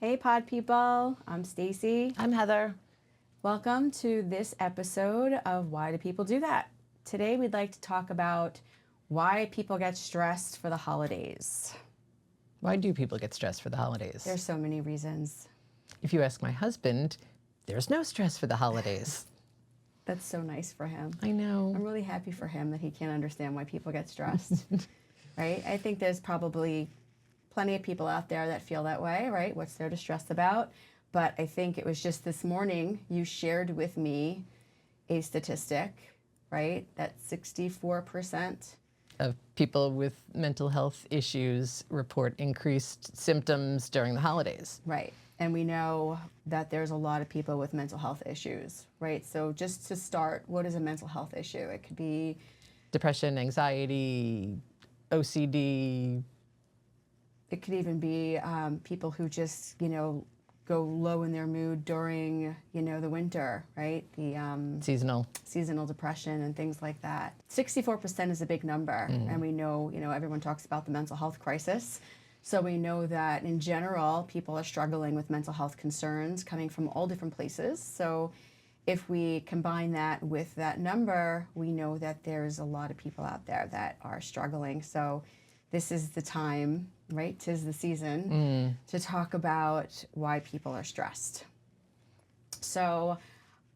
Hey pod people, I'm Stacy. I'm Heather. Welcome to this episode of Why Do People Do That? Today we'd like to talk about why people get stressed for the holidays. Why do people get stressed for the holidays? There's so many reasons. If you ask my husband, there's no stress for the holidays. That's so nice for him. I know. I'm really happy for him that he can't understand why people get stressed, right? I think there's probably plenty of people out there that feel that way, right? What's there to stress about? But I think it was just this morning you shared with me a statistic, right? That 64% Of people with mental health issues report increased symptoms during the holidays. Right. And we know that there's a lot of people with mental health issues, right? So just to start, what is a mental health issue? It could be Depression, anxiety, OCD. It could even be people who just, go low in their mood during, the winter, right? The seasonal depression and things like that. 64% is a big number, and we know, everyone talks about the mental health crisis. So we know that in general, people are struggling with mental health concerns coming from all different places. So if we combine that with that number, we know that there's a lot of people out there that are struggling. So this is the time, right? 'Tis the season to talk about why people are stressed. So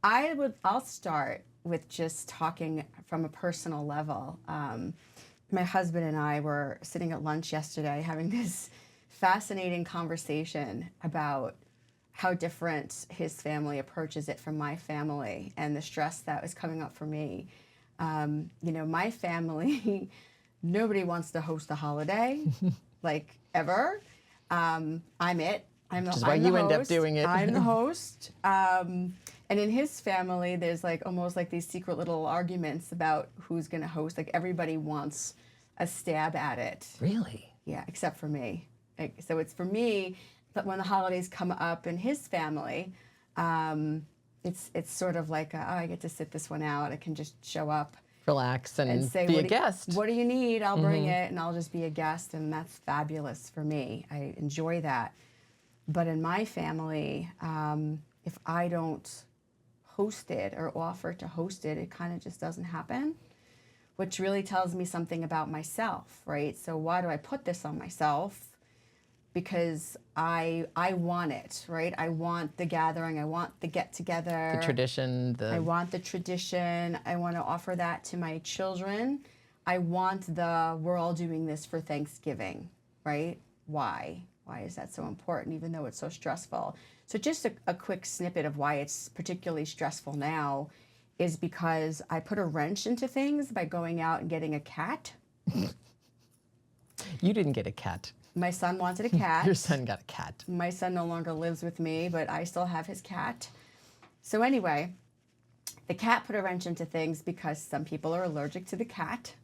I'll start with just talking from a personal level. My husband and I were sitting at lunch yesterday having this fascinating conversation about how different his family approaches it from my family and the stress that was coming up for me. My family, nobody wants to host a holiday, like ever. I'm it. Which is why you end up doing it. I'm the host. And in his family, there's almost like these secret little arguments about who's going to host. Like everybody wants a stab at it. Really? Yeah, except for me. So it's for me that when the holidays come up in his family, it's sort of like, I get to sit this one out. I can just show up. Relax and say, be a guest. What do you need? I'll bring it, and I'll just be a guest, and that's fabulous for me. I enjoy that. But in my family, if I don't host it or offer to host it, it kind of just doesn't happen, which really tells me something about myself, right? So why do I put this on myself? Because I want it, right? I want the gathering. I want the get-together. The tradition. I want the tradition. I want to offer that to my children. I want we're all doing this for Thanksgiving, right? Why? Why is that so important, even though it's so stressful? So just a quick snippet of why it's particularly stressful now is because I put a wrench into things by going out and getting a cat. You didn't get a cat. My son wanted a cat. Your son got a cat. My son no longer lives with me, but I still have his cat. So anyway, the cat put a wrench into things because some people are allergic to the cat.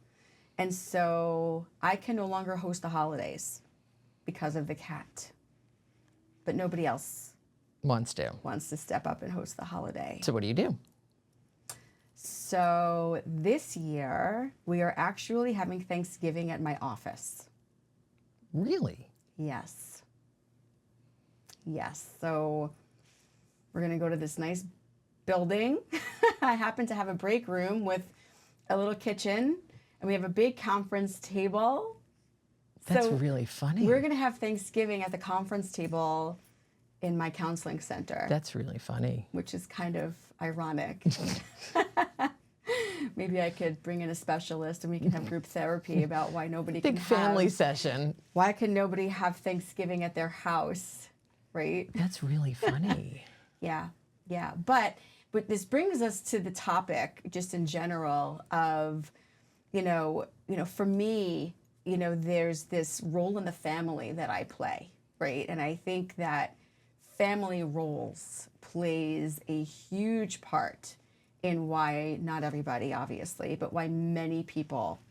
And so I can no longer host the holidays because of the cat. But nobody else wants to step up and host the holiday. So what do you do? So this year, we are actually having Thanksgiving at my office. Really? Yes. So we're going to go to this nice building. I happen to have a break room with a little kitchen, and we have a big conference table. That's really funny. We're going to have Thanksgiving at the conference table in my counseling center. That's really funny. Which is kind of ironic. Maybe I could bring in a specialist and we can have group therapy about why nobody Big family session. Why can nobody have Thanksgiving at their house, right? That's really funny. Yeah. But this brings us to the topic, just in general, of, for me, there's this role in the family that I play, right? And I think that family roles plays a huge part in why, not everybody obviously, but why many people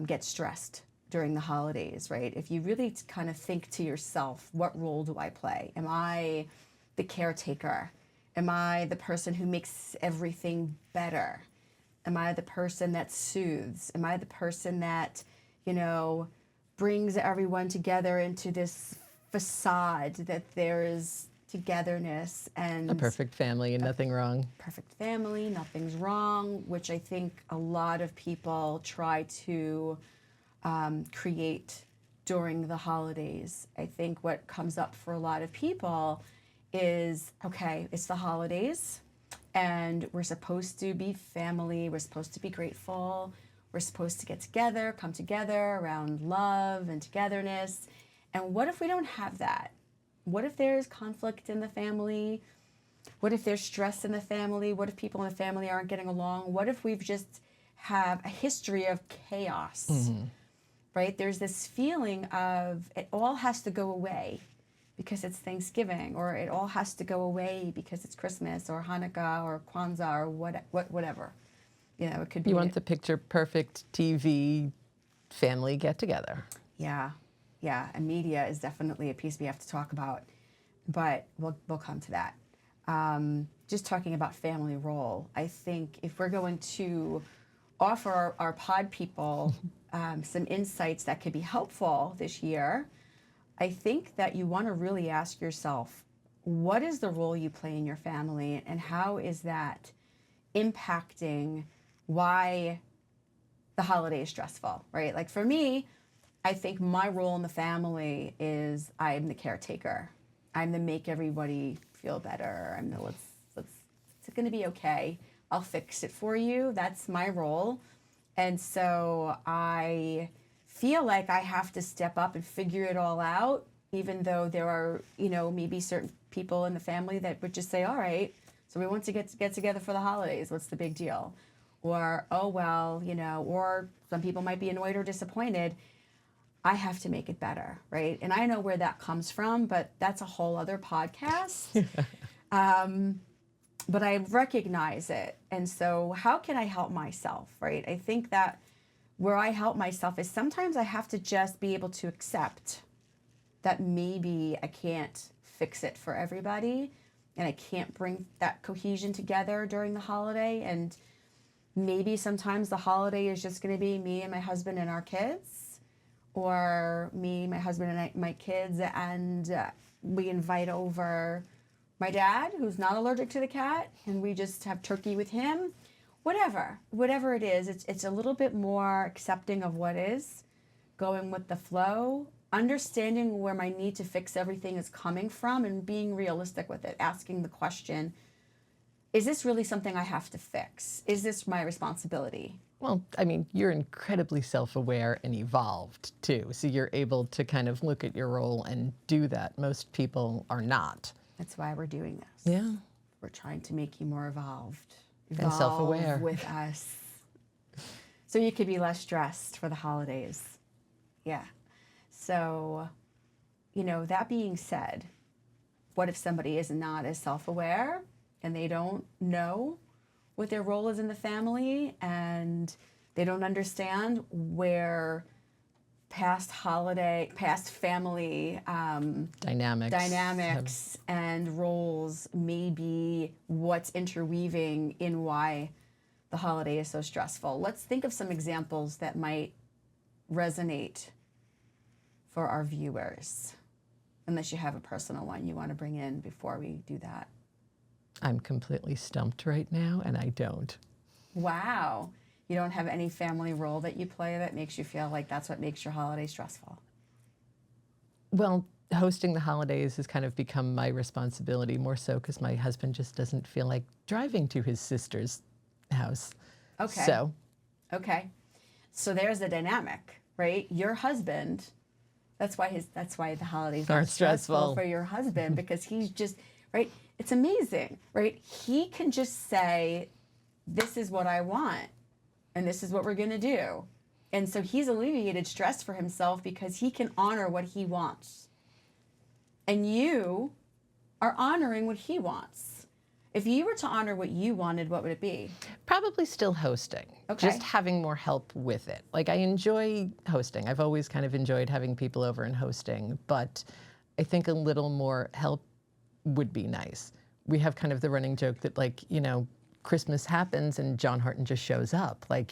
get stressed during the holidays, right? If you really kind of think to yourself, what role do I play? Am I the caretaker? Am I the person who makes everything better? Am I the person that soothes? Am I the person that, brings everyone together into this facade that there is togetherness and a perfect family and nothing wrong. Perfect family, nothing's wrong, which I think a lot of people try to create during the holidays. I think what comes up for a lot of people is, okay, it's the holidays and we're supposed to be family, we're supposed to be grateful, we're supposed to get together, come together around love and togetherness. And what if we don't have that? What if there's conflict in the family? What if there's stress in the family? What if people in the family aren't getting along? What if we've just have a history of chaos, right? There's this feeling of it all has to go away because it's Thanksgiving, or it all has to go away because it's Christmas or Hanukkah or Kwanzaa or whatever. You know, it could be. You want the picture perfect TV family get together. Yeah. Yeah, and media is definitely a piece we have to talk about, but we'll come to that. Just talking about family role, I think if we're going to offer our pod people some insights that could be helpful this year, I think that you want to really ask yourself, what is the role you play in your family, and how is that impacting why the holiday is stressful, right? Like for me, I think my role in the family is I'm the caretaker. I'm the make everybody feel better. I'm the it's going to be okay. I'll fix it for you. That's my role. And so I feel like I have to step up and figure it all out, even though there are, you know, maybe certain people in the family that would just say, all right, so we want to get together for the holidays. What's the big deal? Or, oh, well, you know, or some people might be annoyed or disappointed. I have to make it better, right? And I know where that comes from, but that's a whole other podcast. But I recognize it. And so how can I help myself, right? I think that where I help myself is sometimes I have to just be able to accept that maybe I can't fix it for everybody and I can't bring that cohesion together during the holiday. And maybe sometimes the holiday is just going to be me and my husband and our kids, or me, my husband, and my kids, and we invite over my dad, who's not allergic to the cat, and we just have turkey with him. Whatever it is, it's a little bit more accepting of what is, going with the flow, understanding where my need to fix everything is coming from, and being realistic with it, asking the question, is this really something I have to fix? Is this my responsibility? Well, I mean, you're incredibly self-aware and evolved, too. So you're able to kind of look at your role and do that. Most people are not. That's why we're doing this. Yeah. We're trying to make you more evolved and self-aware with us. So you could be less stressed for the holidays. Yeah. So, you know, that being said, what if somebody is not as self-aware and they don't know what their role is in the family, and they don't understand where past family dynamics and roles may be what's interweaving in why the holiday is so stressful. Let's think of some examples that might resonate for our viewers, unless you have a personal one you want to bring in before we do that. I'm completely stumped right now, and I don't. Wow. You don't have any family role that you play that makes you feel like that's what makes your holiday stressful? Well, hosting the holidays has kind of become my responsibility, more so because my husband just doesn't feel like driving to his sister's house. Okay. Okay. So there's the dynamic, right? Your husband, that's why the holidays are stressful for your husband, because he's just, right? It's amazing, right? He can just say, this is what I want, and this is what we're going to do. And so he's alleviated stress for himself because he can honor what he wants. And you are honoring what he wants. If you were to honor what you wanted, what would it be? Probably still hosting. Okay. Just having more help with it. Like, I enjoy hosting. I've always kind of enjoyed having people over and hosting, but I think a little more help would be nice. We have kind of the running joke that, like, you know, Christmas happens and John Harten just shows up. Like,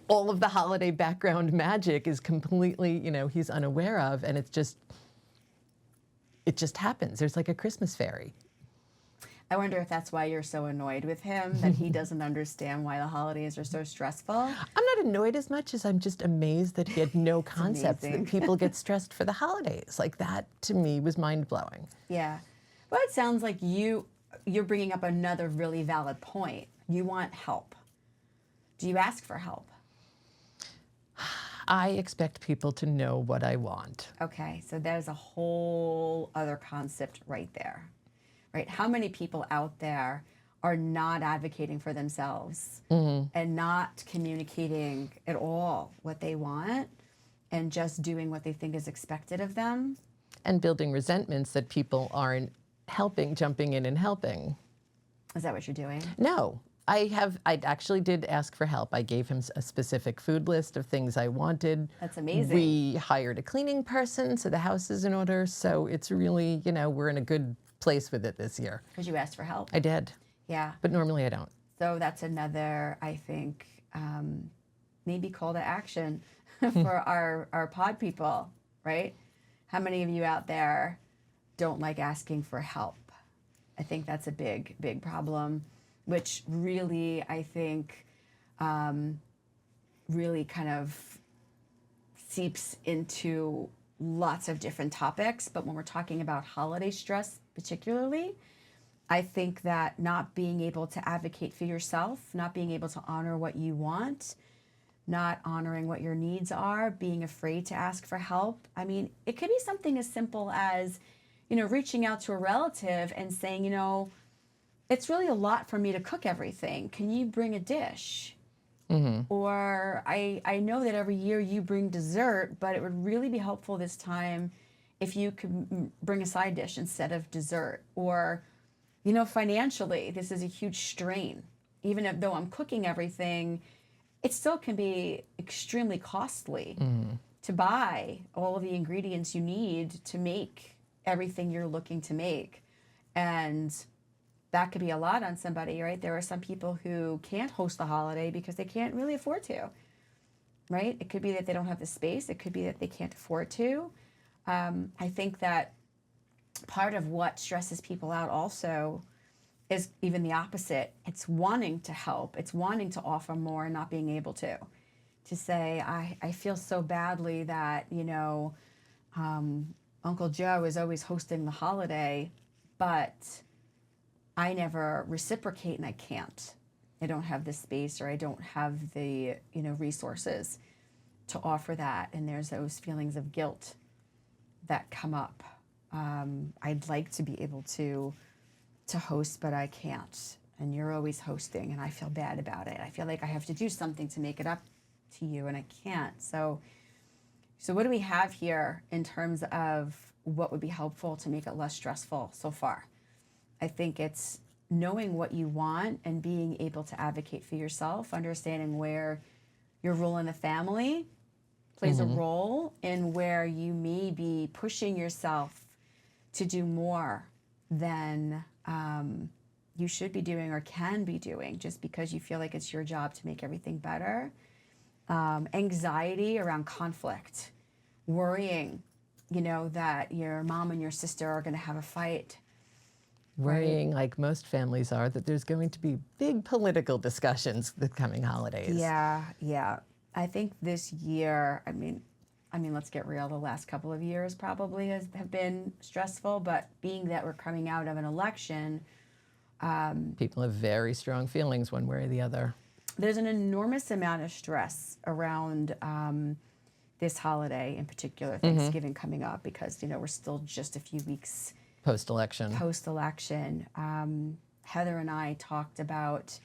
all of the holiday background magic is completely, you know, he's unaware of, and it's just, it just happens. There's like a Christmas fairy. I wonder if that's why you're so annoyed with him, that he doesn't understand why the holidays are so stressful. I'm not annoyed as much as I'm just amazed that he had no concept that people get stressed for the holidays. Like, that to me was mind-blowing. Yeah. Well, it sounds like you're bringing up another really valid point. You want help. Do you ask for help? I expect people to know what I want. Okay, so there's a whole other concept right there, right? How many people out there are not advocating for themselves and not communicating at all what they want and just doing what they think is expected of them? And building resentments that people aren't helping, jumping in and helping. Is that what you're doing? No. I actually did ask for help. I gave him a specific food list of things I wanted. That's amazing. We hired a cleaning person, so the house is in order. So it's really, we're in a good place with it this year. Because you asked for help. I did. Yeah. But normally I don't. So that's another, I think, maybe call to action for our pod people, right? How many of you out there don't like asking for help? I think that's a big, big problem, which really, I think, really kind of seeps into lots of different topics. But when we're talking about holiday stress particularly, I think that not being able to advocate for yourself, not being able to honor what you want, not honoring what your needs are, being afraid to ask for help. I mean, it could be something as simple as, reaching out to a relative and saying, it's really a lot for me to cook everything. Can you bring a dish? Or I know that every year you bring dessert, but it would really be helpful this time if you could bring a side dish instead of dessert. Or, financially, this is a huge strain. Even though I'm cooking everything, it still can be extremely costly to buy all of the ingredients you need to make everything you're looking to make. And that could be a lot on somebody, right? There are some people who can't host the holiday because they can't really afford to, right? It could be that they don't have the space. It could be that they can't afford to. I think that part of what stresses people out also is even the opposite. It's wanting to help. It's wanting to offer more and not being able to say, I feel so badly that, Uncle Joe is always hosting the holiday, but I never reciprocate and I can't. I don't have the space or I don't have the, resources to offer that. And there's those feelings of guilt that come up. I'd like to be able to host, but I can't. And you're always hosting and I feel bad about it. I feel like I have to do something to make it up to you and I can't. So what do we have here in terms of what would be helpful to make it less stressful so far? I think it's knowing what you want and being able to advocate for yourself, understanding where your role in the family plays a role in where you may be pushing yourself to do more than you should be doing or can be doing just because you feel like it's your job to make everything better. Anxiety around conflict, worrying, that your mom and your sister are going to have a fight. Worrying, like most families are, that there's going to be big political discussions the coming holidays. Yeah. I think this year, I mean, let's get real. The last couple of years probably have been stressful, but being that we're coming out of an election, people have very strong feelings one way or the other. There's an enormous amount of stress around this holiday, in particular, Thanksgiving coming up, because we're still just a few weeks post-election. Heather and I talked about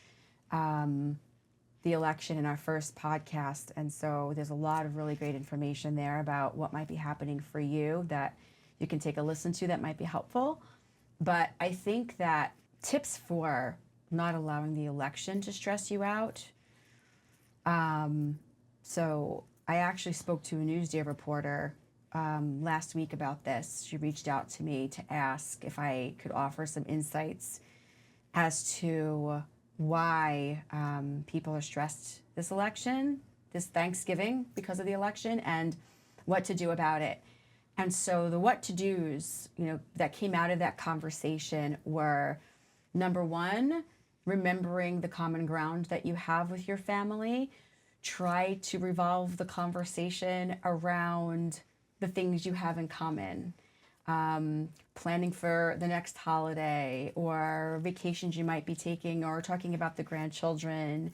the election in our first podcast, and so there's a lot of really great information there about what might be happening for you that you can take a listen to that might be helpful. But I think that tips for not allowing the election to stress you out. So I actually spoke to a Newsday reporter last week about this. She reached out to me to ask if I could offer some insights as to why people are stressed this election, this Thanksgiving, because of the election, and what to do about it. And so the what to do's, that came out of that conversation were, number one, remembering the common ground that you have with your family. Try to revolve the conversation around the things you have in common. Planning for the next holiday or vacations you might be taking, or talking about the grandchildren,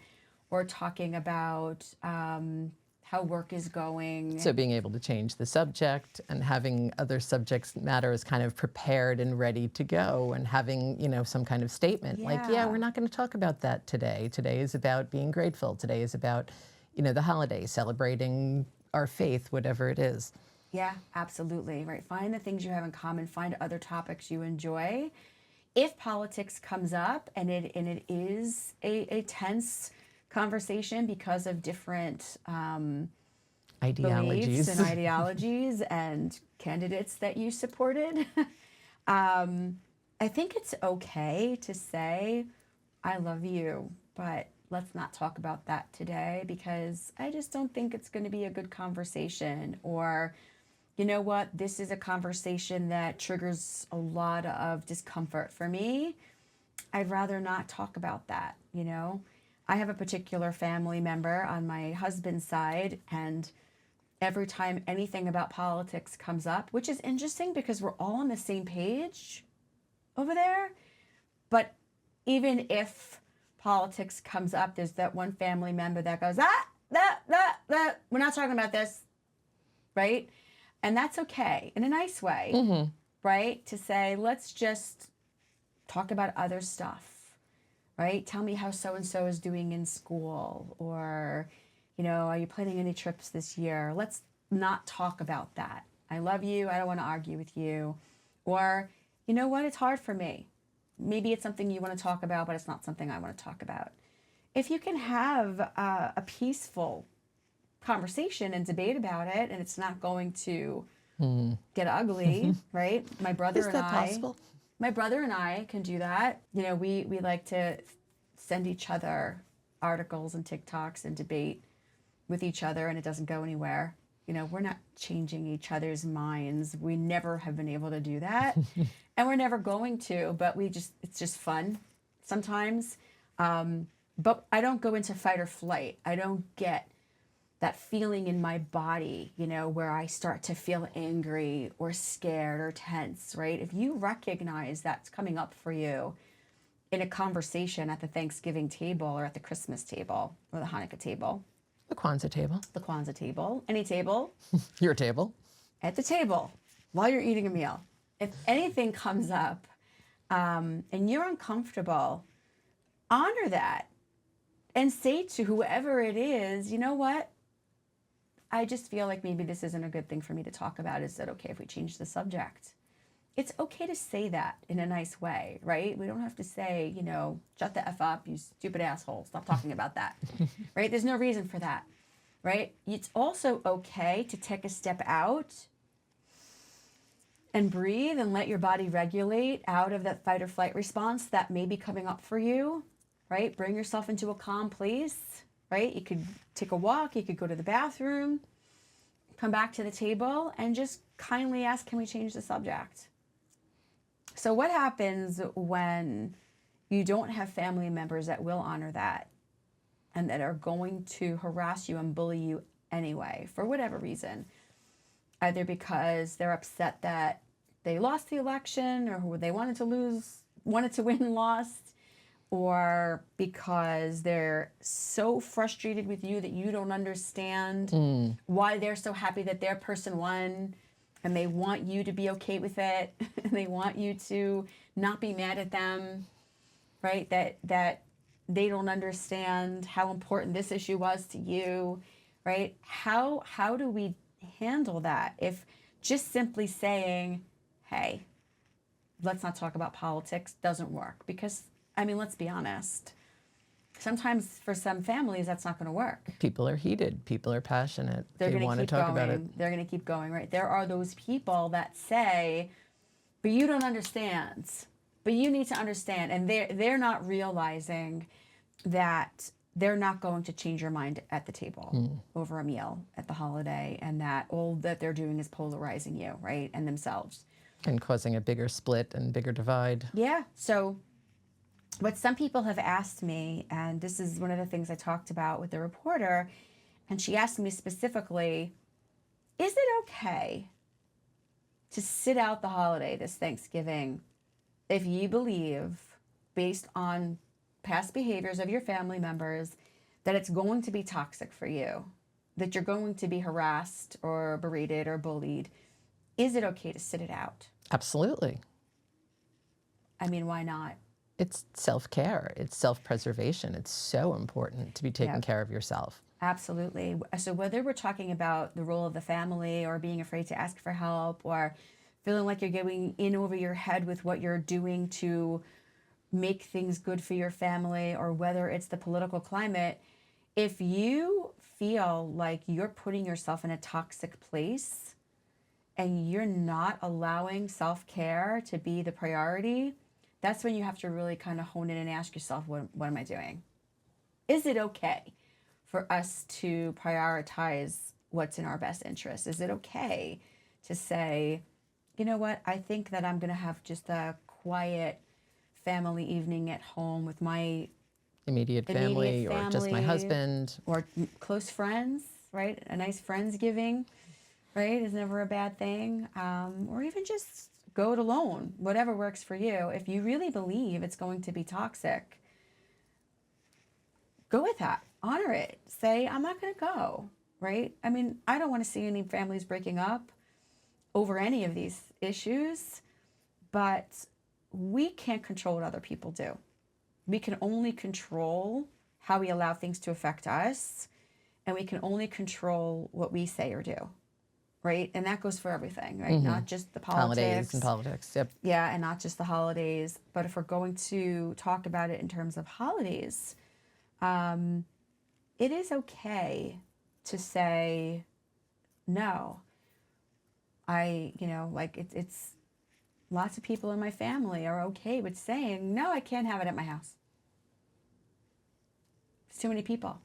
or talking about how work is going. So being able to change the subject and having other subjects matters kind of prepared and ready to go, and having, some kind of statement like, we're not going to talk about that today. Today is about being grateful. Today is about, the holidays, celebrating our faith, whatever it is. Yeah, absolutely. Right. Find the things you have in common. Find other topics you enjoy. If politics comes up and it is a tense conversation because of different ideologies beliefs and ideologies and candidates that you supported, I think it's okay to say, I love you, but let's not talk about that today because I just don't think it's going to be a good conversation. Or, you know what, this is a conversation that triggers a lot of discomfort for me. I'd rather not talk about that, I have a particular family member on my husband's side, and every time anything about politics comes up, which is interesting because we're all on the same page over there, but even if politics comes up, there's that one family member that goes, we're not talking about this, right? And that's okay in a nice way, right? To say, let's just talk about other stuff, right? Tell me how so-and-so is doing in school, or, are you planning any trips this year? Let's not talk about that. I love you. I don't want to argue with you. Or, you know what? It's hard for me. Maybe it's something you want to talk about, but it's not something I want to talk about. If you can have a peaceful conversation and debate about it, and it's not going to get ugly, right? My brother and I can do that. We like to send each other articles and TikToks and debate with each other, and it doesn't go anywhere. We're not changing each other's minds. We never have been able to do that, and we're never going to, but it's just fun sometimes. But I don't go into fight or flight. I don't get that feeling in my body, where I start to feel angry or scared or tense, right? If you recognize that's coming up for you in a conversation at the Thanksgiving table or at the Christmas table or the Hanukkah table. The Kwanzaa table, any table. Your table. At the table while you're eating a meal. If anything comes up and you're uncomfortable, honor that and say to whoever it is, you know what? I just feel like maybe this isn't a good thing for me to talk about. Is it okay if we change the subject? It's okay to say that in a nice way, right? We don't have to say, shut the F up, you stupid asshole. Stop talking about that, right? There's no reason for that, right? It's also okay to take a step out and breathe and let your body regulate out of that fight or flight response that may be coming up for you, right? Bring yourself into a calm place, right? You could take a walk, you could go to the bathroom, come back to the table, and just kindly ask, can we change the subject? So what happens when you don't have family members that will honor that and that are going to harass you and bully you anyway, for whatever reason? Either because they're upset that they lost the election, or they wanted to win, lost, or because they're so frustrated with you that you don't understand why they're so happy that their person won, and they want you to be okay with it, and they want you to not be mad at them, right? That they don't understand how important this issue was to you, right? How do we handle that if just simply saying, hey, let's not talk about politics doesn't work? Because, let's be honest. Sometimes for some families, that's not going to work. People are heated. People are passionate. They want to talk about it. They're going to keep going, right? There are those people that say, but you don't understand. But you need to understand. And they're not realizing that they're not going to change your mind at the table over a meal at the holiday, and that all that they're doing is polarizing you, right, and themselves. And causing a bigger split and bigger divide. Yeah. So what some people have asked me, and this is one of the things I talked about with the reporter, and she asked me specifically, is it okay to sit out the holiday this Thanksgiving if you believe, based on past behaviors of your family members, that it's going to be toxic for you, that you're going to be harassed or berated or bullied? Is it okay to sit it out? Absolutely. I mean, why not? It's self-care. It's self-preservation. It's so important to be taking care of yourself. Absolutely. So whether we're talking about the role of the family or being afraid to ask for help or feeling like you're going in over your head with what you're doing to make things good for your family, or whether it's the political climate, if you feel like you're putting yourself in a toxic place and you're not allowing self-care to be the priority, that's when you have to really kind of hone in and ask yourself, what am I doing? Is it okay for us to prioritize what's in our best interest? Is it okay to say, you know what, I think that I'm going to have just a quiet family evening at home with my immediate family, or just my husband. Or close friends, right? A nice Friendsgiving, right, is never a bad thing. Or even just go it alone, whatever works for you. If you really believe it's going to be toxic, go with that. Honor it. Say, I'm not going to go, right? I mean, I don't want to see any families breaking up over any of these issues, but we can't control what other people do. We can only control how we allow things to affect us, and we can only control what we say or do, right? And that goes for everything, right? Not just the politics. Holidays and politics, yep. Yeah, and not just the holidays. But if we're going to talk about it in terms of holidays, it is okay to say, no. It's lots of people in my family are okay with saying, no, I can't have it at my house. It's too many people.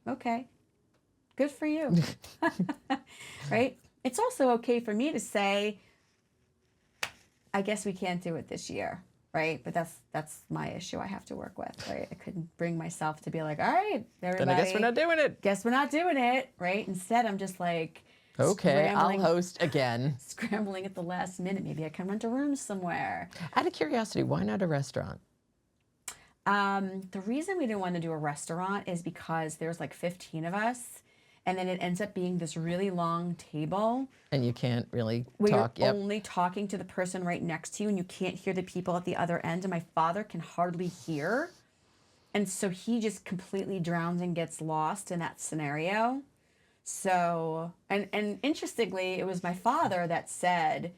Okay, good for you. Right? It's also okay for me to say, I guess we can't do it this year, right? But that's my issue I have to work with, right? I couldn't bring myself to be like, all right, everybody. Then I guess we're not doing it. Guess we're not doing it, right? Instead, I'm just like, okay, I'll host again. Scrambling at the last minute. Maybe I can rent a room somewhere. Out of curiosity, why not a restaurant? The reason we didn't want to do a restaurant is because there's like 15 of us, and then it ends up being this really long table. And you can't really where talk. You're only talking to the person right next to you, and you can't hear the people at the other end. And my father can hardly hear. And so he just completely drowns and gets lost in that scenario. So, and interestingly, it was my father that said,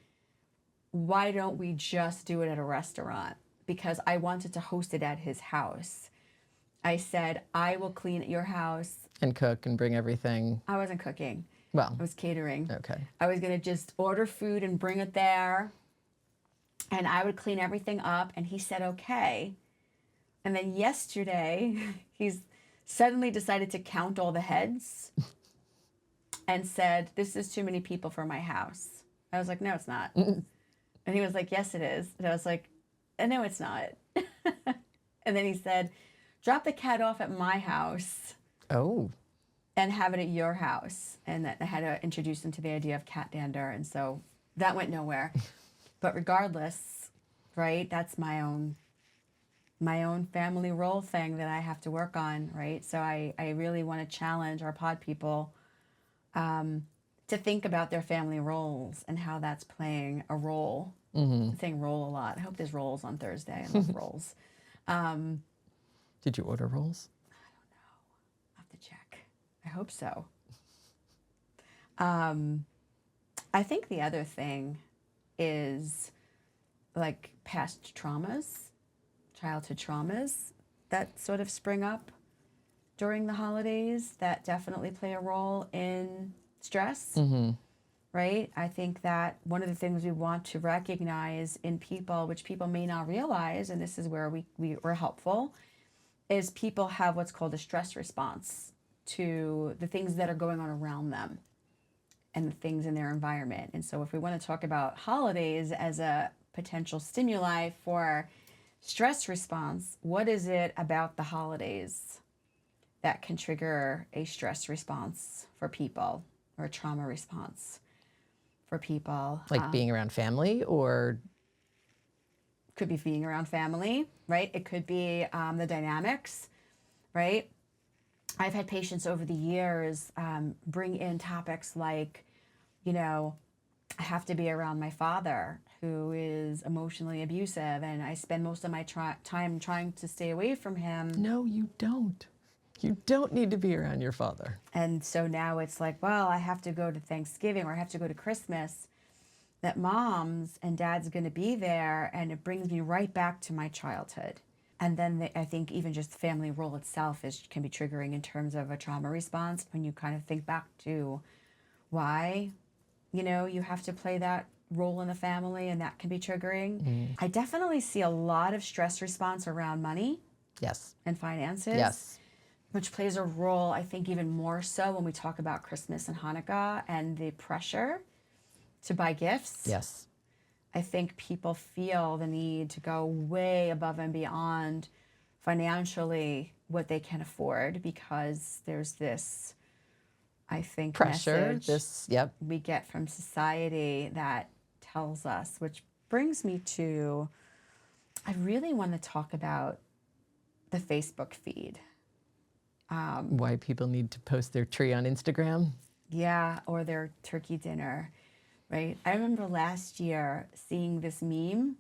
why don't we just do it at a restaurant? Because I wanted to host it at his house. I said, I will clean at your house. And cook and bring everything. I wasn't cooking. Well. I was catering. Okay. I was going to just order food and bring it there. And I would clean everything up. And he said, okay. And then yesterday, he's suddenly decided to count all the heads. And said, this is too many people for my house. I was like, no, it's not. And he was like, yes, it is. And I was like, no, it's not. And then he said, drop the cat off at my house. Oh. And have it at your house. And that I had to introduce him to the idea of cat dander. And so that went nowhere. But regardless, right, that's my own family role thing that I have to work on, right? So I really want to challenge our pod people to think about their family roles and how that's playing a role. I'm saying roll a lot. I hope there's rolls on Thursday. I love rolls. Did you order rolls? I don't know. I'll have to check. I hope so. I think the other thing is like past traumas, childhood traumas that sort of spring up during the holidays that definitely play a role in stress, right? I think that one of the things we want to recognize in people, which people may not realize, and this is where we're helpful, is people have what's called a stress response to the things that are going on around them and the things in their environment. And so if we want to talk about holidays as a potential stimuli for stress response, what is it about the holidays that can trigger a stress response for people or a trauma response for people? Like being around family, or? Could be being around family, right? It could be the dynamics, right? I've had patients over the years bring in topics like, you know, I have to be around my father who is emotionally abusive, and I spend most of my time trying to stay away from him. No, you don't. You don't need to be around your father. And so now it's like, well, I have to go to Thanksgiving or I have to go to Christmas, that mom's and dad's going to be there, and it brings me right back to my childhood. And then I think even just the family role itself can be triggering in terms of a trauma response when you kind of think back to why, you know, you have to play that role in the family, and that can be triggering. I definitely see a lot of stress response around money. Yes. And finances. Yes. Which plays a role, I think, even more so when we talk about Christmas and Hanukkah and the pressure to buy gifts. Yes. I think people feel the need to go way above and beyond financially what they can afford, because there's this, I think, pressure, we get from society that tells us, which brings me to, I really want to talk about the Facebook feed. Why people need to post their tree on Instagram? Yeah, or their turkey dinner, right? I remember last year seeing this meme,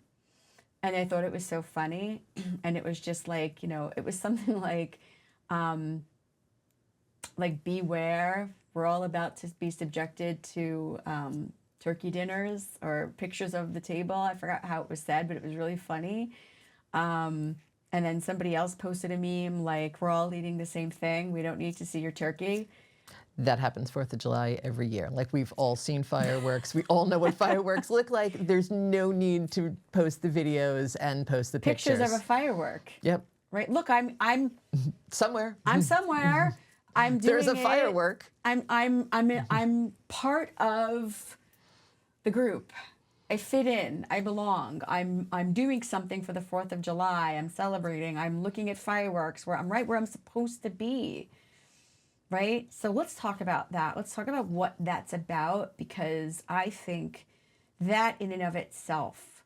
and I thought it was so funny. And it was just like, you know, it was something like beware, we're all about to be subjected to turkey dinners, or pictures of the table. I forgot how it was said, but it was really funny. And then somebody else posted a meme like, we're all eating the same thing. We don't need to see your turkey. That happens 4th of July every year. Like, we've all seen fireworks. We all know what fireworks look like. There's no need to post the videos and post the pictures. Pictures of a firework. Yep. Right. Look, I'm somewhere. I'm somewhere. I'm doing There's a firework. I'm part of the group. I fit in. I belong. I'm doing something for the 4th of July. I'm celebrating. I'm looking at fireworks where I'm right where I'm supposed to be. Right? So let's talk about that. Let's talk about what that's about, because I think that in and of itself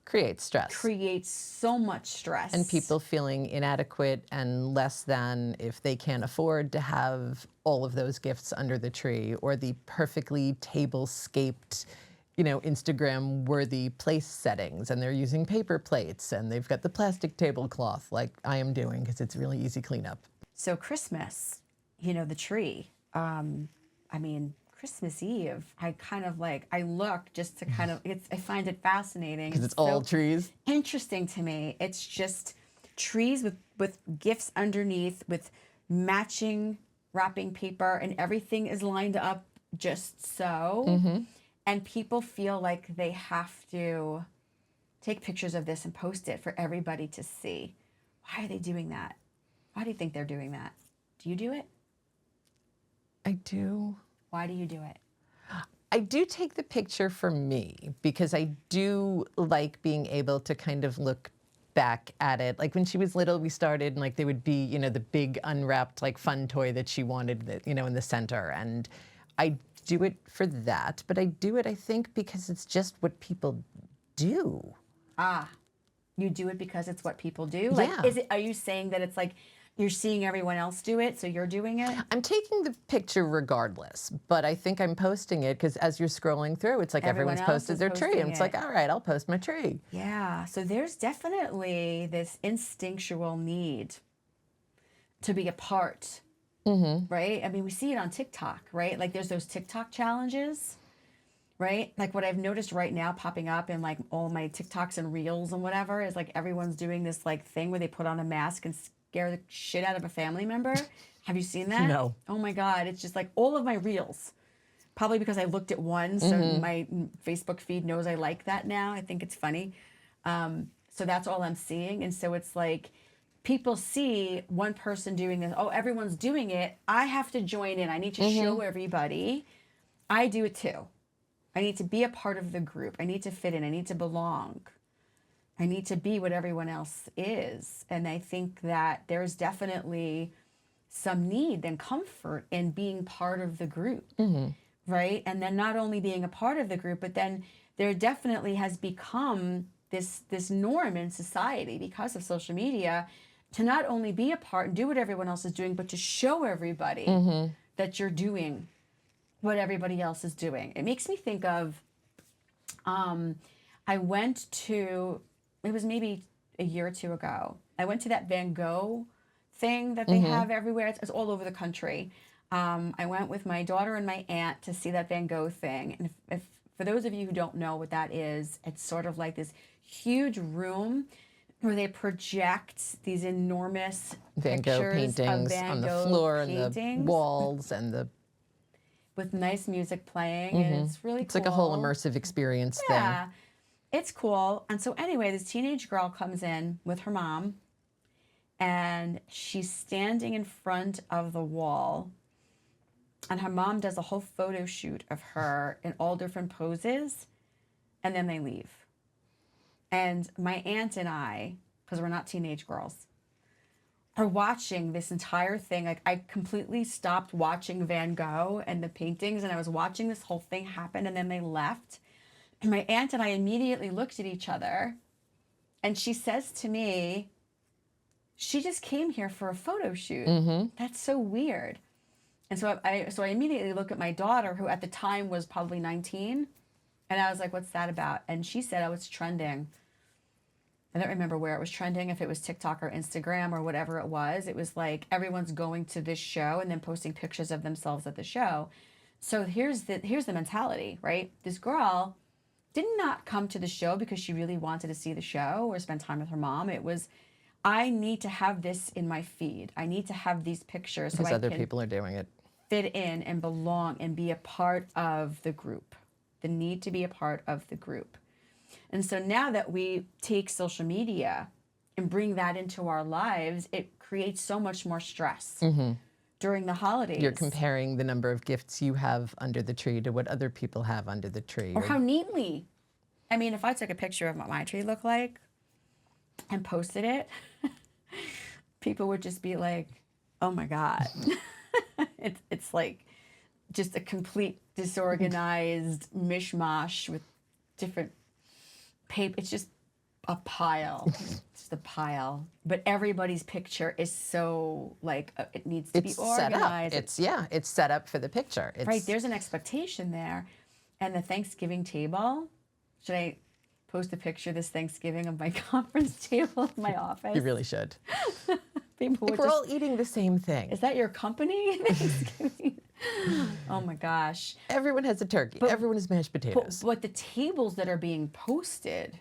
creates stress. Creates so much stress. And people feeling inadequate and less than if they can't afford to have all of those gifts under the tree, or the perfectly table-scaped, you know, Instagram-worthy place settings, and they're using paper plates, and they've got the plastic tablecloth like I am doing, because it's really easy cleanup. So Christmas, you know, the tree, I mean, Christmas Eve, I kind of like, I look just to kind of, I find it fascinating. Because it's all trees? Interesting to me. It's just trees with gifts underneath, with matching wrapping paper, and everything is lined up just so. Mm-hmm. And people feel like they have to take pictures of this and post it for everybody to see. Why are they doing that? Why do you think they're doing that? Do you do it? I do. Why do you do it? I do take the picture for me, because I do like being able to kind of look back at it. Like when she was little, we started, and like there would be, you know, the big unwrapped like fun toy that she wanted, that, you know, in the center. And I do it for that, but I do it, I think, because it's just what people do. Ah, you do it because it's what people do? Like, yeah. Are you saying that it's like you're seeing everyone else do it, so you're doing it? I'm taking the picture regardless, but I think I'm posting it because as you're scrolling through, it's like everyone's posted their tree, and it's like, all right, I'll post my tree. Yeah, so there's definitely this instinctual need to be a part. Mm-hmm. Right? I mean, we see it on TikTok, right? Like there's those TikTok challenges, right? Like what I've noticed right now popping up in like all my TikToks and reels and whatever is like everyone's doing this like thing where they put on a mask and scare the shit out of a family member. Have you seen that? No. Oh my God. It's just like all of my reels Probably because I looked at one, so my Facebook feed knows I like that now. I think it's funny. So that's all I'm seeing. And so it's like people see one person doing this. Oh, everyone's doing it. I have to join in. I need to show everybody. I do it too. I need to be a part of the group. I need to fit in. I need to belong. I need to be what everyone else is. And I think that there's definitely some need and comfort in being part of the group, right? And then not only being a part of the group, but then there definitely has become this norm in society because of social media to not only be a part and do what everyone else is doing, but to show everybody that you're doing what everybody else is doing. It makes me think of, I went to, it was maybe a year or two ago, I went to that Van Gogh thing that they have everywhere. It's all over the country. I went with my daughter and my aunt to see that Van Gogh thing. And if for those of you who don't know what that is, it's sort of like this huge room where they project these enormous Van Gogh paintings on the floor and the walls and the with nice music playing, and it's really cool. It's like a whole immersive experience thing. Yeah, it's cool. And so anyway, this teenage girl comes in with her mom, and she's standing in front of the wall, and her mom does a whole photo shoot of her in all different poses, and then they leave. And my aunt and I, because we're not teenage girls, are watching this entire thing. Like, I completely stopped watching Van Gogh and the paintings, and I was watching this whole thing happen, and then they left. And my aunt and I immediately looked at each other, and she says to me, she just came here for a photo shoot. That's so weird. And so I immediately look at my daughter, who at the time was probably 19, and I was like, what's that about? And she said, oh, it's trending. I don't remember where it was trending, if it was TikTok or Instagram or whatever it was. It was like everyone's going to this show and then posting pictures of themselves at the show. So here's the mentality, right? This girl did not come to the show because she really wanted to see the show or spend time with her mom. It was, I need to have this in my feed. I need to have these pictures so because other people are doing it. Fit in and belong and be a part of the group. The need to be a part of the group. And so now that we take social media and bring that into our lives, it creates so much more stress during the holidays. You're comparing the number of gifts you have under the tree to what other people have under the tree. Or how neatly. I mean, if I took a picture of what my tree looked like and posted it, people would just be like, oh my God. It's like just a complete disorganized mishmash with different paper. It's just a pile. Just a pile. But everybody's picture is so like it needs to be organized. It's set up for the picture. Right, there's an expectation there. And the Thanksgiving table, should I post a picture this Thanksgiving of my conference table in my office? You really should. We're all eating the same thing. Is that your company? Thanksgiving? Oh my gosh. Everyone has a turkey. Everyone has mashed potatoes. But the tables that are being posted,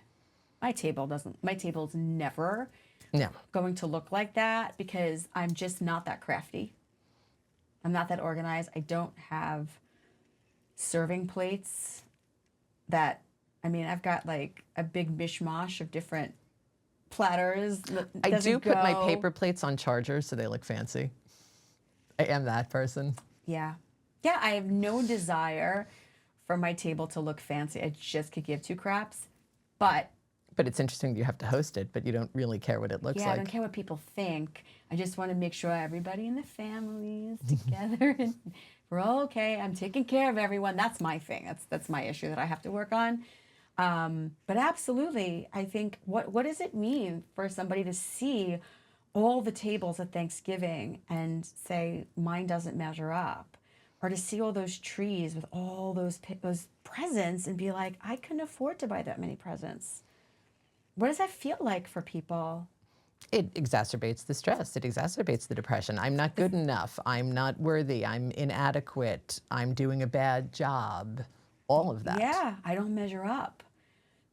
my table's never going to look like that because I'm just not that crafty. I'm not that organized. I don't have serving plates I've got like a big mishmash of different platters. I do put my paper plates on chargers so they look fancy. I am that person. Yeah. Yeah, I have no desire for my table to look fancy. I just could give two craps. But it's interesting that you have to host it, but you don't really care what it looks like. Yeah, I don't care what people think. I just want to make sure everybody in the family is together and we're all okay. I'm taking care of everyone. That's my thing. That's my issue that I have to work on. But absolutely, I think, what does it mean for somebody to see all the tables at Thanksgiving and say, mine doesn't measure up? Or to see all those trees with all those presents and be like, I couldn't afford to buy that many presents. What does that feel like for people? It exacerbates the stress. It exacerbates the depression. I'm not good enough. I'm not worthy. I'm inadequate. I'm doing a bad job. All of that. Yeah, I don't measure up.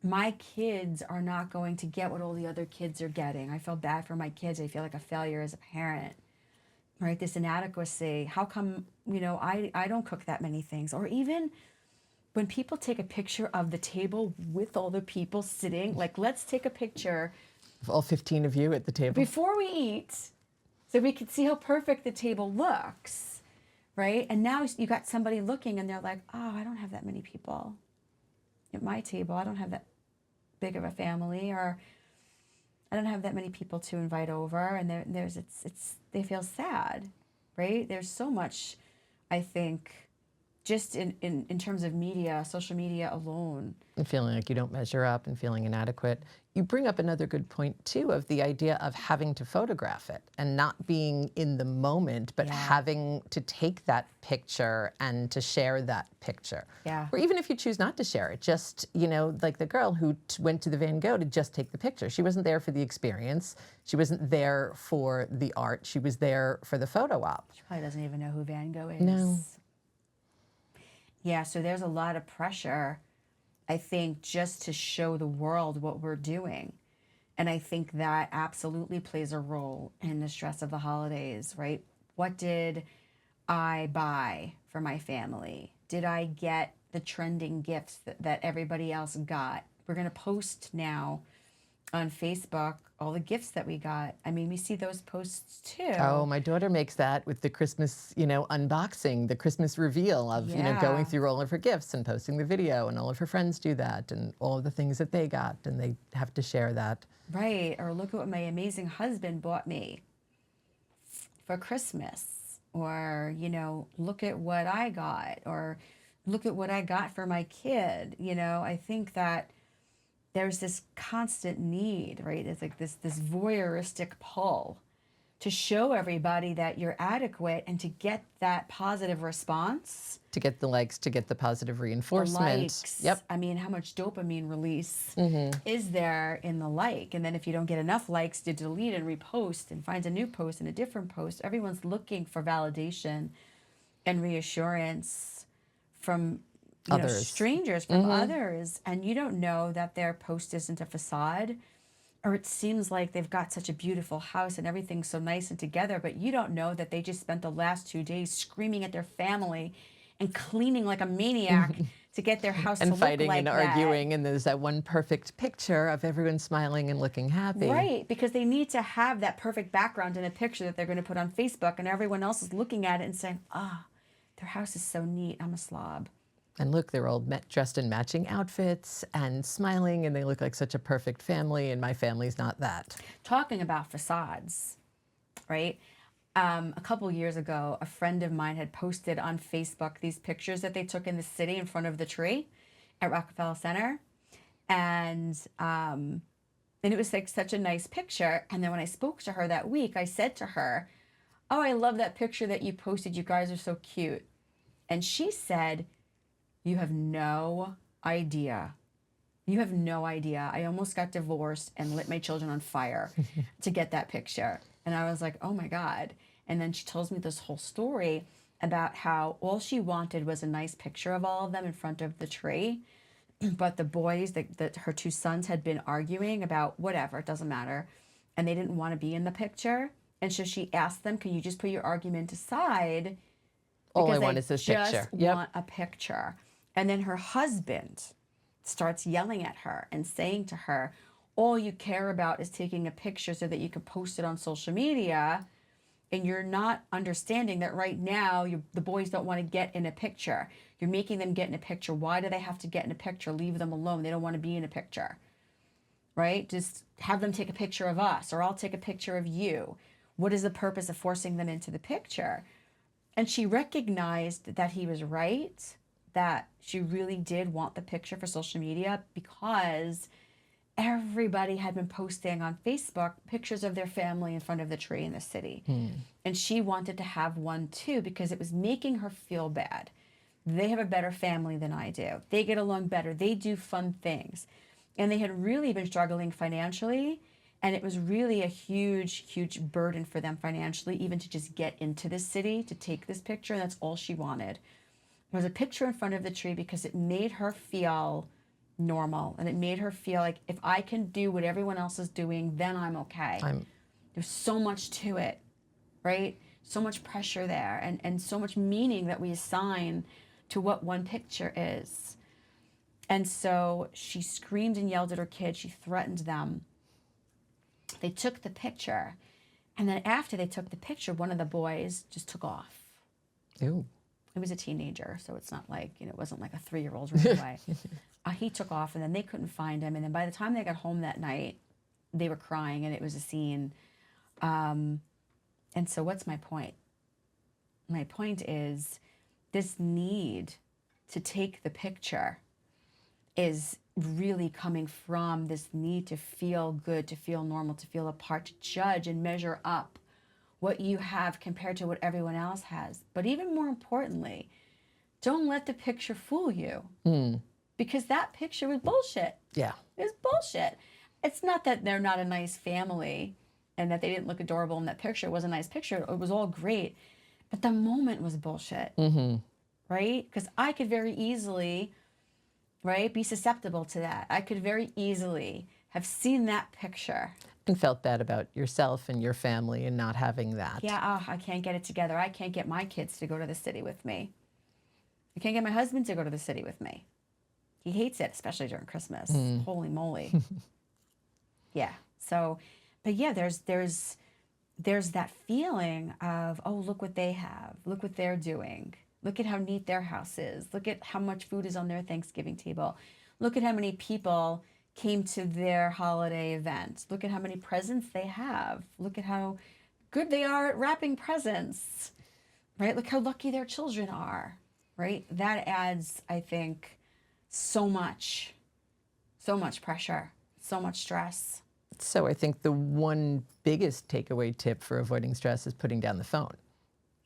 My kids are not going to get what all the other kids are getting. I feel bad for my kids. I feel like a failure as a parent. right? This inadequacy. How come, I don't cook that many things? Or even when people take a picture of the table with all the people sitting, like, let's take a picture of all 15 of you at the table before we eat so we can see how perfect the table looks, right? And now you got somebody looking and they're like, oh, I don't have that many people at my table. I don't have that big of a family, or I don't have that many people to invite over. And they feel sad, right? There's so much, I think, just in terms of media, social media alone. And feeling like you don't measure up and feeling inadequate. You bring up another good point, too, of the idea of having to photograph it and not being in the moment, but having to take that picture and to share that picture. Yeah. Or even if you choose not to share it, just, like the girl who went to the Van Gogh to just take the picture. She wasn't there for the experience. She wasn't there for the art. She was there for the photo op. She probably doesn't even know who Van Gogh is. No. Yeah, so there's a lot of pressure, I think, just to show the world what we're doing. And I think that absolutely plays a role in the stress of the holidays, right? What did I buy for my family? Did I get the trending gifts that everybody else got? We're going to post now on Facebook all the gifts that we got. I mean, we see those posts too. Oh, my daughter makes that with the Christmas, unboxing, the Christmas reveal of, going through all of her gifts and posting the video, and all of her friends do that, and all of the things that they got, and they have to share that. Right. Or look at what my amazing husband bought me for Christmas. Or, look at what I got, or look at what I got for my kid. I think that there's this constant need, right? It's like this voyeuristic pull to show everybody that you're adequate and to get that positive response. To get the likes, to get the positive reinforcement. The likes. Yep. I mean, how much dopamine release is there in the like? And then if you don't get enough likes, to delete and repost and find a new post and a different post. Everyone's looking for validation and reassurance from strangers, from others, and you don't know that their post isn't a facade, or it seems like they've got such a beautiful house and everything's so nice and together, but you don't know that they just spent the last 2 days screaming at their family and cleaning like a maniac to get their house to look like that. And fighting and arguing, and there's that one perfect picture of everyone smiling and looking happy. Right, because they need to have that perfect background in a picture that they're going to put on Facebook, and everyone else is looking at it and saying, their house is so neat, I'm a slob. And look, they're all dressed in matching outfits and smiling, and they look like such a perfect family, and my family's not that. Talking about facades, right? A couple years ago, a friend of mine had posted on Facebook these pictures that they took in the city in front of the tree at Rockefeller Center. And it was like such a nice picture. And then when I spoke to her that week, I said to her, oh, I love that picture that you posted. You guys are so cute. And she said, you have no idea. You have no idea. I almost got divorced and lit my children on fire to get that picture. And I was like, oh my God. And then she tells me this whole story about how all she wanted was a nice picture of all of them in front of the tree. But the boys, that her two sons had been arguing about whatever, it doesn't matter. And they didn't want to be in the picture. And so she asked them, can you just put your argument aside? All I want is this picture. Just want a picture. And then her husband starts yelling at her and saying to her, all you care about is taking a picture so that you can post it on social media. And you're not understanding that right now the boys don't want to get in a picture. You're making them get in a picture. Why do they have to get in a picture? Leave them alone. They don't want to be in a picture, right? Just have them take a picture of us, or I'll take a picture of you. What is the purpose of forcing them into the picture? And she recognized that he was right, that she really did want the picture for social media because everybody had been posting on Facebook pictures of their family in front of the tree in the city. And she wanted to have one too because it was making her feel bad. They have a better family than I do. They get along better. They do fun things. And they had really been struggling financially. And it was really a huge, huge burden for them financially, even to just get into this city, to take this picture. And that's all she wanted. There was a picture in front of the tree because it made her feel normal. And it made her feel like if I can do what everyone else is doing, then I'm okay. There's so much to it, right? so much pressure there, and so much meaning that we assign to what one picture is. And so she screamed and yelled at her kids. She threatened them. They took the picture. And then after they took the picture, one of the boys just took off. Ew. He was a teenager, so it's not like, it wasn't like a 3-year-old running away. He took off, and then they couldn't find him. And then by the time they got home that night, they were crying, and it was a scene. And so what's my point? My point is this need to take the picture is really coming from this need to feel good, to feel normal, to feel a part, to judge and measure up what you have compared to what everyone else has. But even more importantly, don't let the picture fool you, because that picture was bullshit. Yeah. It was bullshit. It's not that they're not a nice family and that they didn't look adorable in that picture. It was a nice picture. It was all great. But the moment was bullshit, right? Because I could very easily, right, be susceptible to that. I could very easily have seen that picture. And felt bad about yourself and your family and not having that. Yeah, I can't get it together. I can't get my kids to go to the city with me. I can't get my husband to go to the city with me. He hates it, especially during Christmas. Holy moly. Yeah. So, but yeah, there's that feeling of, oh, look what they have. Look what they're doing. Look at how neat their house is. Look at how much food is on their Thanksgiving table. Look at how many people came to their holiday event. Look at how many presents they have. Look at how good they are at wrapping presents, right? Look how lucky their children are, right? That adds, I think, so much pressure, so much stress. So I think the one biggest takeaway tip for avoiding stress is putting down the phone.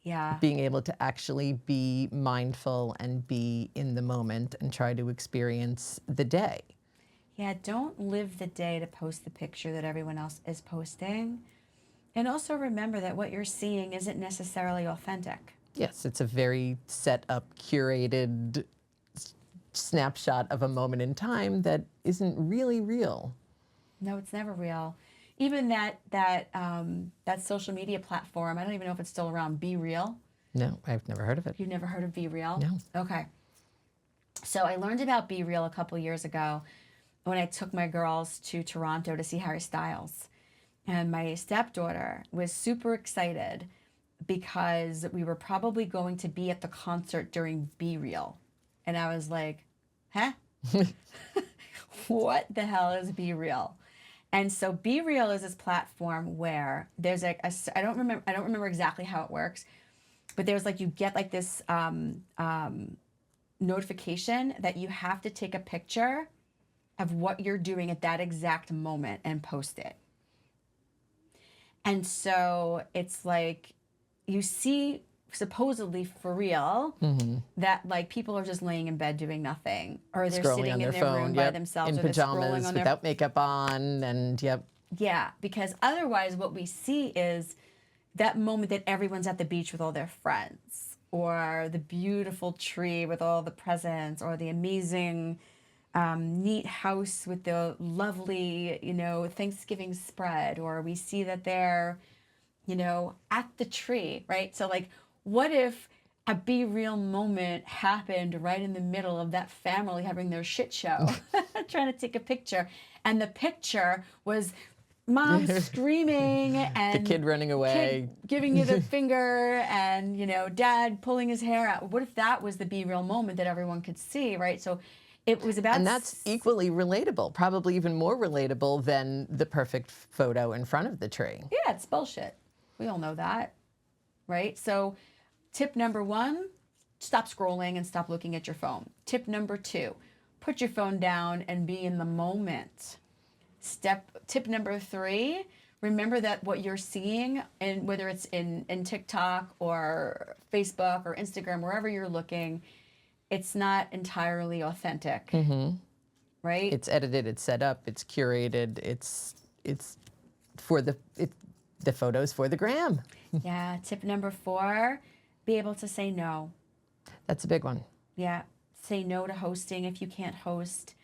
Yeah. Being able to actually be mindful and be in the moment and try to experience the day. Yeah, don't live the day to post the picture that everyone else is posting. And also remember that what you're seeing isn't necessarily authentic. Yes, it's a very set up, curated snapshot of a moment in time that isn't really real. No, it's never real. Even that social media platform, I don't even know if it's still around, Be Real. No, I've never heard of it. You've never heard of Be Real? No. Okay. So I learned about Be Real a couple years ago when I took my girls to Toronto to see Harry Styles. And my stepdaughter was super excited because we were probably going to be at the concert during Be Real. And I was like, huh? What the hell is Be Real? And so Be Real is this platform where there's I don't remember exactly how it works, but there's like, you get like this notification that you have to take a picture of what you're doing at that exact moment and post it. And so it's like, you see, supposedly for real, that like people are just laying in bed doing nothing, or they're Scrolling sitting on in their their phone, room by themselves, in or they're scrolling pajamas on without makeup on, and Yeah, because otherwise what we see is that moment that everyone's at the beach with all their friends, or the beautiful tree with all the presents, or the amazing neat house with the lovely, Thanksgiving spread, or we see that they're, at the tree, right? So like, what if a Be Real moment happened right in the middle of that family having their shit show, trying to take a picture, and the picture was mom screaming and the kid running away, kid giving you the finger, and dad pulling his hair out. What if that was the Be Real moment that everyone could see, right? So it was about, and that's equally relatable, probably even more relatable than the perfect photo in front of the tree. Yeah, it's bullshit. We all know that, right? So tip number 1, stop scrolling and stop looking at your phone. Tip number 2, put your phone down and be in the moment. Tip number 3, remember that what you're seeing, and whether it's in TikTok or Facebook or Instagram, wherever you're looking, it's not entirely authentic, right? It's edited, it's set up, it's curated, it's for the photos for the gram. Yeah. Tip number 4, be able to say no. That's a big one. Yeah. Say no to hosting if you can't host.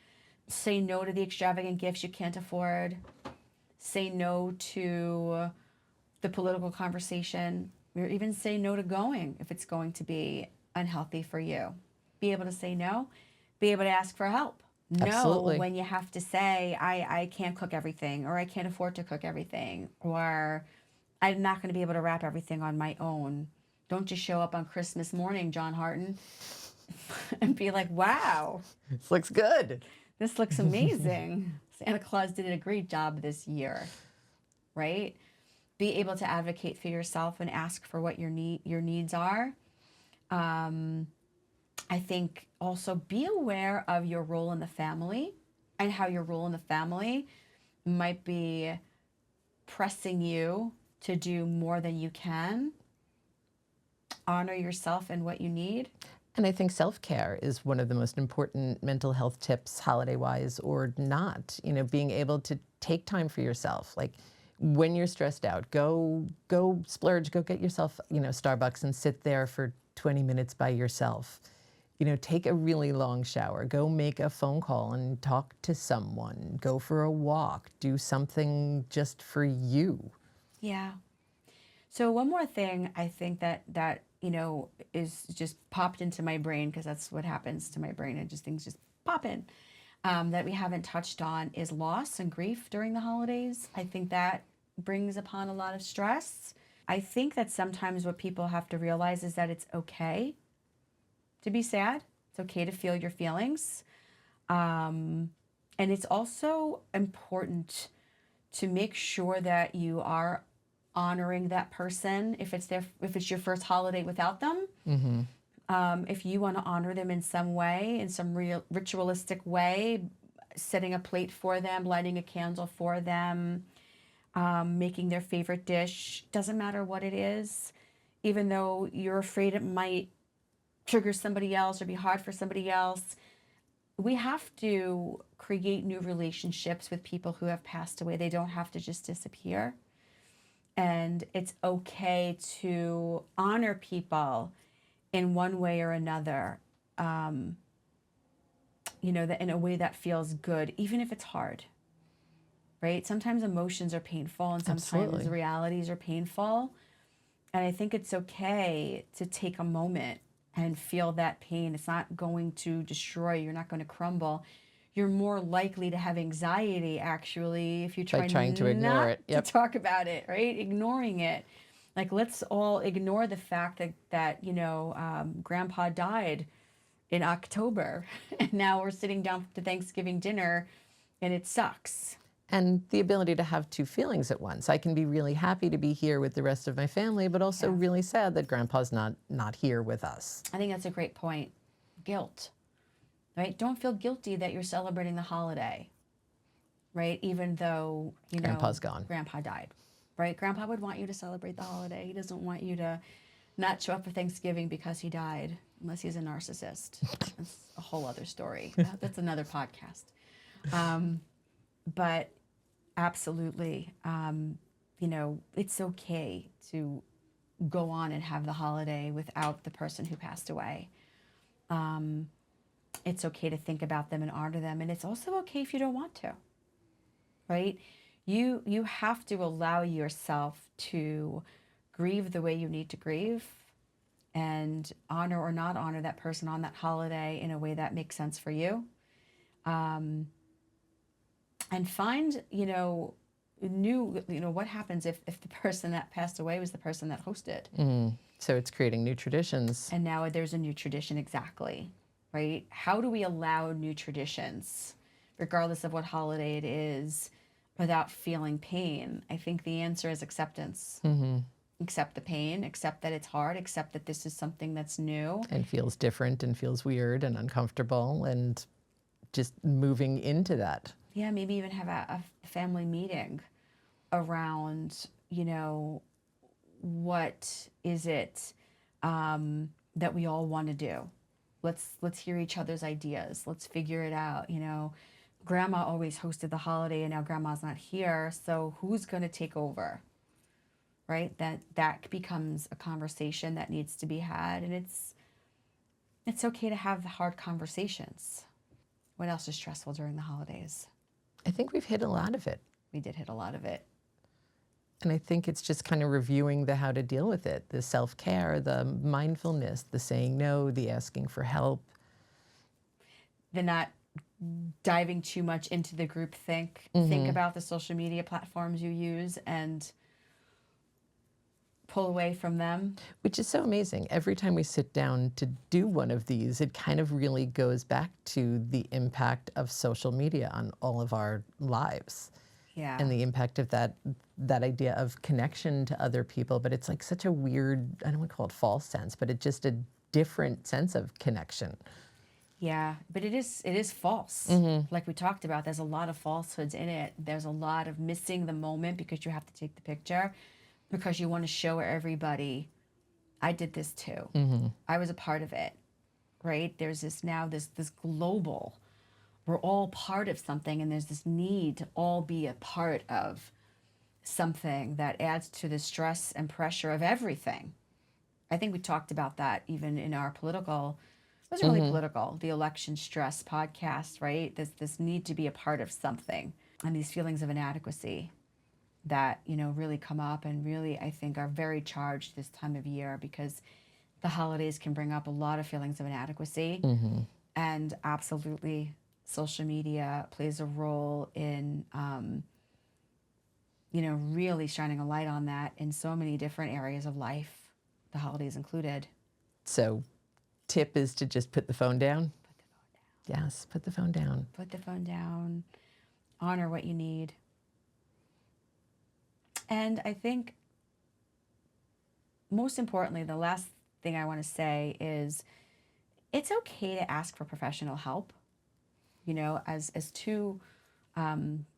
Say no to the extravagant gifts you can't afford. Say no to the political conversation. or even say no to going if it's going to be unhealthy for you. Be able to say no, be able to ask for help. Absolutely. No, when you have to say, I can't cook everything, or I can't afford to cook everything, or I'm not going to be able to wrap everything on my own. Don't just show up on Christmas morning, John Harten, and be like, wow, this looks good. This looks amazing. Santa Claus did a great job this year, right? Be able to advocate for yourself and ask for what your needs are. I think also be aware of your role in the family and how your role in the family might be pressing you to do more than you can. Honor yourself and what you need. And I think self-care is one of the most important mental health tips, holiday-wise or not. You know, being able to take time for yourself. Like when you're stressed out, go splurge, go get yourself, Starbucks and sit there for 20 minutes by yourself. Take a really long shower, go make a phone call and talk to someone, go for a walk, do something just for you. Yeah. So one more thing I think that is just popped into my brain, because that's what happens to my brain, and things just pop in, that we haven't touched on is loss and grief during the holidays. I think that brings upon a lot of stress. I think that sometimes what people have to realize is that it's okay to be sad. It's okay to feel your feelings. And it's also important to make sure that you are honoring that person if it's your first holiday without them. Mm-hmm. If you want to honor them in some way, in some real ritualistic way, setting a plate for them, lighting a candle for them, making their favorite dish, doesn't matter what it is, even though you're afraid it might trigger somebody else or be hard for somebody else. We have to create new relationships with people who have passed away. They don't have to just disappear. And it's okay to honor people in one way or another, that in a way that feels good, even if it's hard, right? Sometimes emotions are painful and sometimes Absolutely. realities are painful. And I think it's okay to take a moment and feel that pain. It's not going to destroy you. You're not going to crumble. You're more likely to have anxiety, actually, if you try trying to ignore it. Yep. to talk about it, right? Ignoring it. Like, let's all ignore the fact that Grandpa died in October, and now we're sitting down to Thanksgiving dinner, and it sucks. And the ability to have two feelings at once. I can be really happy to be here with the rest of my family, but also really sad that Grandpa's not here with us. I think that's a great point. Guilt. Right? Don't feel guilty that you're celebrating the holiday, right? Even though, Grandpa's gone. Grandpa died, right? Grandpa would want you to celebrate the holiday. He doesn't want you to not show up for Thanksgiving because he died, unless he's a narcissist. That's a whole other story. That's another podcast. But absolutely, it's okay to go on and have the holiday without the person who passed away. It's okay to think about them and honor them. And it's also okay if you don't want to, right? You have to allow yourself to grieve the way you need to grieve and honor or not honor that person on that holiday in a way that makes sense for you. And find, what happens if the person that passed away was the person that hosted. So it's creating new traditions. And now there's a new tradition, exactly. Right? How do we allow new traditions, regardless of what holiday it is, without feeling pain? I think the answer is acceptance. Mm-hmm. Accept the pain, accept that it's hard, accept that this is something that's new. And feels different and feels weird and uncomfortable, and just moving into that. Yeah, maybe even have a family meeting around, what is it that we all want to do? Let's hear each other's ideas. Let's figure it out. Grandma always hosted the holiday, and now Grandma's not here. So who's going to take over? Right? That becomes a conversation that needs to be had, and it's okay to have hard conversations. What else is stressful during the holidays? I think we've hit a lot of it. We did hit a lot of it. And I think it's just kind of reviewing the how to deal with it, the self-care, the mindfulness, the saying no, the asking for help. The not diving too much into the group think. Think about the social media platforms you use and pull away from them. Which is so amazing. Every time we sit down to do one of these, it kind of really goes back to the impact of social media on all of our lives. Yeah. And the impact of that idea of connection to other people. But it's like such a weird, I don't want to call it false sense, but it's just a different sense of connection. Yeah, but it is false. Like we talked about, there's a lot of falsehoods in it. There's a lot of missing the moment because you have to take the picture, because you want to show everybody, I did this too. I was a part of it, right? There's this global, we're all part of something, and there's this need to all be a part of something that adds to the stress and pressure of everything. I think we talked about that even in our political, it wasn't really political, the election stress podcast, right? This need to be a part of something, and these feelings of inadequacy that, really come up and really, I think, are very charged this time of year, because the holidays can bring up a lot of feelings of inadequacy. And absolutely, social media plays a role in, really shining a light on that in so many different areas of life, the holidays included. So, tip is to just put the phone down? Put the phone down. Yes, put the phone down. Put the phone down. Honor what you need. And I think, most importantly, the last thing I want to say is it's okay to ask for professional help. As two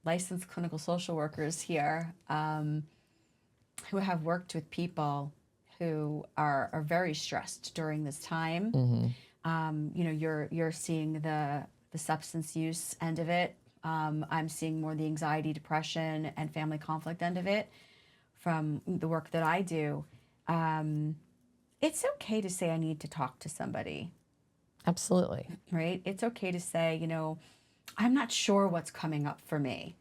licensed clinical social workers here who have worked with people who are very stressed during this time. You're seeing the substance use end of it. I'm seeing more the anxiety, depression, and family conflict end of it from the work that I do. It's okay to say I need to talk to somebody. Absolutely. Right? It's okay to say, I'm not sure what's coming up for me.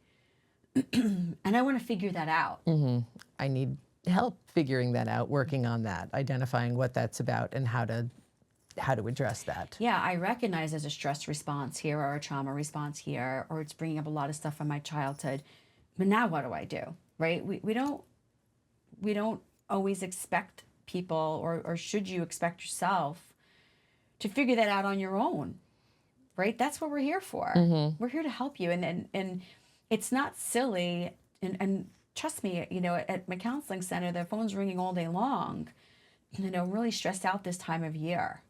And I want to figure that out. I need help figuring that out, working on that, identifying what that's about and how to address that. Yeah, I recognize there's a stress response here or a trauma response here, or it's bringing up a lot of stuff from my childhood. But now what do I do? Right? We don't always expect people, or should you expect yourself to figure that out on your own, right? That's what we're here for. We're here to help you. And it's not silly. And trust me, at my counseling center, the phone's ringing all day long. Really stressed out this time of year.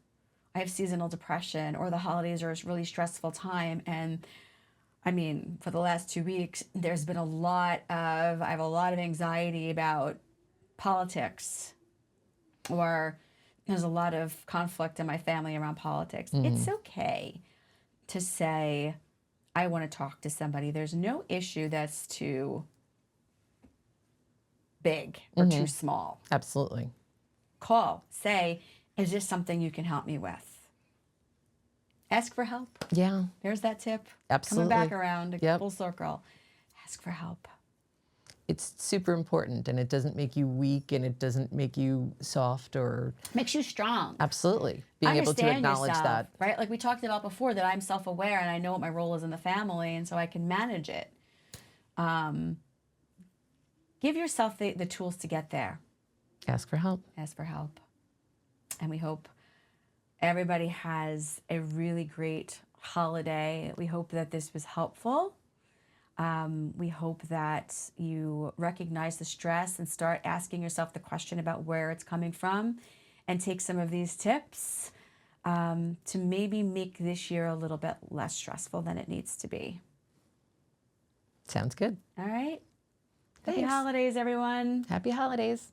I have seasonal depression, or the holidays are a really stressful time. And I mean, for the last 2 weeks, I have a lot of anxiety about politics, or there's a lot of conflict in my family around politics. It's okay to say, I want to talk to somebody. There's no issue that's too big or too small. Absolutely. Call, say, is this something you can help me with? Ask for help. Yeah. There's that tip. Absolutely. Coming back around, full circle. Ask for help. It's super important, and it doesn't make you weak, and it doesn't make you soft, or makes you strong. Absolutely. Being able to acknowledge yourself, that. Right? Like we talked about before, that I'm self-aware and I know what my role is in the family, and so I can manage it. Give yourself the tools to get there. Ask for help. Ask for help. And we hope everybody has a really great holiday. We hope that this was helpful. We hope that you recognize the stress and start asking yourself the question about where it's coming from, and take some of these tips to maybe make this year a little bit less stressful than it needs to be. Sounds good. All right. Thanks. Happy holidays, everyone. Happy holidays.